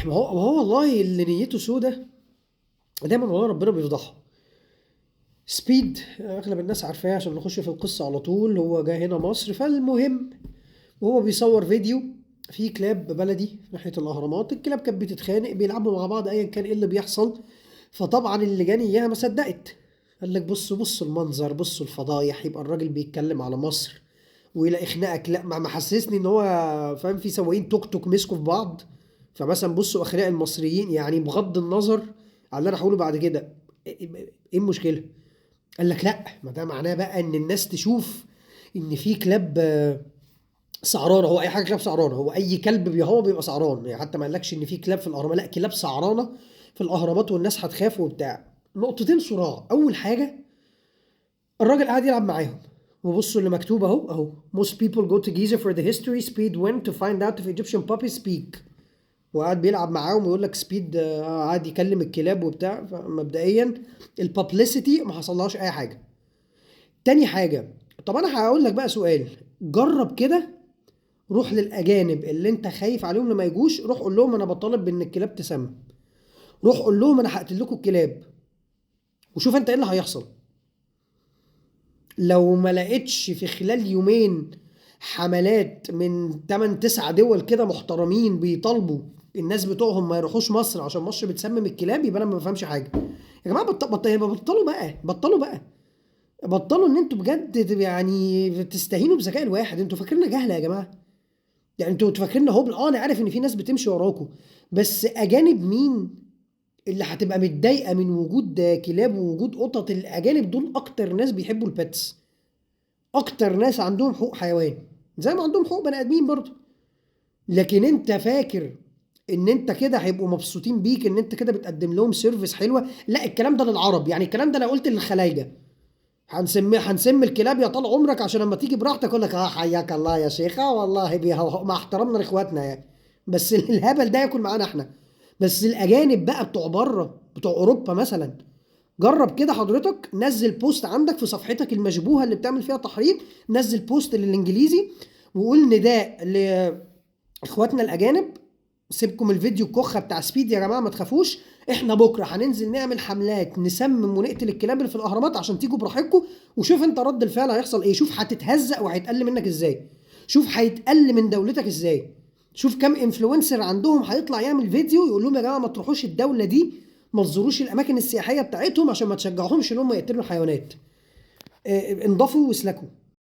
ما هو والله اللي نيته سودة دايما والله ربنا بيفضحه. سبيد اغلب الناس عارفاه عشان نخش في القصة على طول. هو جاي هنا مصر، فالمهم وهو بيصور فيديو في كلاب بلدي ناحية الأهرامات. الكلاب كانت بتتخانق، بيلعبوا مع بعض أيا كان إيه اللي بيحصل. فطبعا اللي جاني إياها ما صدقت، قال لك بصوا المنظر، بصوا الفضايح، يبقى الراجل بيتكلم على مصر ويلاقي خناقك. لا ما حسسني ان هو فاهم في سواقين توك توك مسكوا في بعض. فمثلا بصوا اخلاق المصريين، يعني بغض النظر على اللي انا هقوله بعد كده، ايه المشكله؟ قال لك لا، ما ده معناه بقى ان الناس تشوف ان في كلاب سعرانه. هو اي حاجه كلاب سعرانه، هو اي كلب بيهوى بيبقى سعران يعني. حتى ما قالكش ان في كلاب في الاهرامات، لا كلاب سعرانه في الاهرامات والناس هتخاف وبتاع. نقطتين صراع. اول حاجه الراجل قاعد يلعب معاهم، وبصوا اللي مكتوب اهو most people go to Giza for the history speed went to find out if Egyptian puppies speak. وقاعد بيلعب معاهم ويقول لك سبيد قاعد يكلم الكلاب وبتاع. فمبدئيا البابليستي ما حصلهاش اي حاجه. تاني حاجه، طب انا هقول لك بقى سؤال، جرب كده، روح للاجانب اللي انت خايف عليهم لما يجوش، روح قول لهم انا بطالب بان الكلاب تسمى، روح قول لهم انا هقتل لكم الكلاب، وشوف انت ايه اللي هيحصل. لو ما لقيتش في خلال يومين حملات من 8 9 دول كده محترمين بيطالبوا الناس بتوعهم ما يروحوش مصر عشان مصر بتسمم الكلاب، يبقى انا ما بفهمش حاجه. يا جماعه بطلوا بقى، بطلوا ان انتوا بجد يعني تستهينوا بذكاء الواحد. انتوا فاكريننا جهله يا جماعه؟ يعني انتوا فاكريننا هبل؟ انا عارف ان في ناس بتمشي وراكم، بس اجانب مين اللي هتبقى متضايقه من وجود كلاب ووجود قطط؟ الاجانب دول اكتر ناس بيحبوا البيتس، اكتر ناس عندهم حقوق حيوان زي ما عندهم حقوق بني ادمين برضه. لكن انت فاكر ان انت كده هيبقوا مبسوطين بيك ان انت كده بتقدم لهم سيرفيس حلوه؟ لا الكلام ده للعرب، يعني الكلام ده انا قلت للخلايجه هنسمي الكلاب يا طال عمرك عشان لما تيجي براحتك اقول لك حياك الله يا شيخه والله مع احترامنا لاخواتنا يعني. بس الهبل ده ياكل معانا احنا. بس الاجانب بقى بتوع بره، بتوع اوروبا مثلا، جرب كده حضرتك، نزل بوست عندك في صفحتك المشبوهه اللي بتعمل فيها تحريض، نزل بوست للانجليزي وقول نداء لاخواتنا الاجانب، سيبكم الفيديو الكخه بتاع سبيد يا جماعه، ما تخافوش، احنا بكره هننزل نعمل حملات نسمم ونقتل الكلاب اللي في الاهرامات عشان تيجوا براحتكم. وشوف انت رد الفعل هيحصل ايه، شوف هتتهزق وهيتقل منك ازاي، شوف هيتقل من دولتك ازاي. شوف كم انفلونسر عندهم هيطلع يعمل فيديو يقول لهم يا جماعه ما تروحوش الدوله دي، ما تزوروش الاماكن السياحيه بتاعتهم عشان ما تشجعوهمش ان هم يقتلوا الحيوانات. انضفوا واسلكوا.